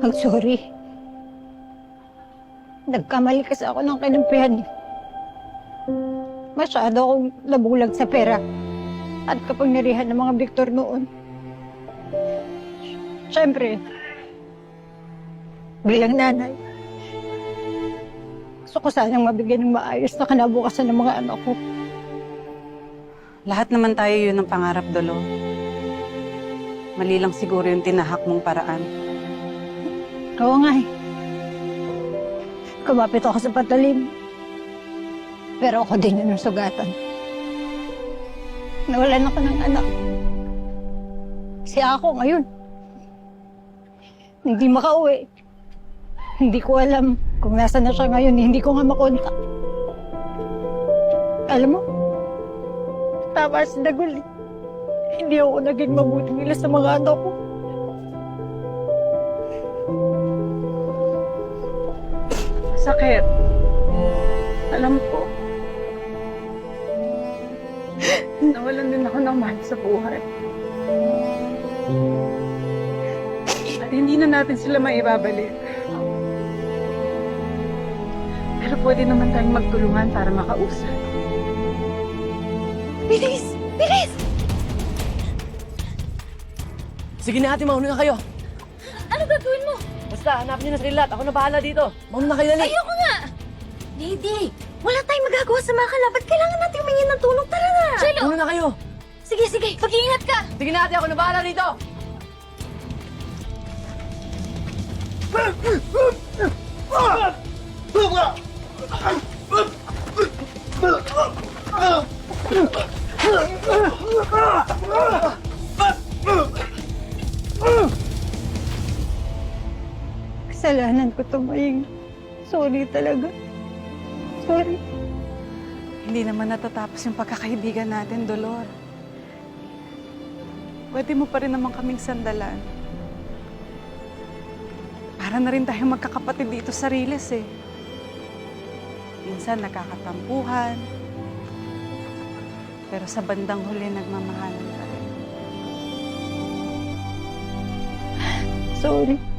Ang sorry. Nagkamali kasi ako ng kinampihan. Masyado akong nabulag sa pera at kapangyarihan ng mga Victor noon. Siyempre, bilang nanay, gusto ko sanang mabigyan ng maayos na kinabukasan ng mga anak ko. Lahat naman tayo yun ng pangarap, Dolo. Mali lang siguro yung tinahak mong paraan. Oo nga eh. Kumapit ako sa patalim. Pero ako din yun ang sugatan. Nawalan ako ng anak. Siya ako ngayon. Hindi makauwi. Hindi ko alam kung nasa na siya ngayon. Hindi ko nga makontak. Alam mo, tama si Dagul eh. Hindi ako naging mabuting ila sa mga anak ko. Sakit. Alam ko. Nawalan din ako ng mahal sa buhay. At hindi na natin sila maibabalik. Pero pwede naman tayong magtulungan para makausap. Bilis! Bilis! Sige na ate, mauna na kayo. Ano gagawin mo? Basta, hanapin niyo na sa rilat. Ako na bahala dito. Mauna na kayo na. Ayoko nga! Lady, wala tayong magagawa sa mga kalaban. Kailangan natin humingi ng tulong. Tara na! Jello! Mauna na kayo. Sige, sige. Mag-iingat ka! Sige na ate, ako na bahala dito. Kasalanan ko to, Maying. Sorry talaga. Sorry. Hindi naman natatapos yung pagkakaibigan natin, Dolor. Pwede mo pa rin naman kaming sandalan. Para na rin tayong magkakapatid dito sa Riles eh. Minsan nakakatampuhan. Pero sa bandang huli, nagmamahalan pa rin. Sorry.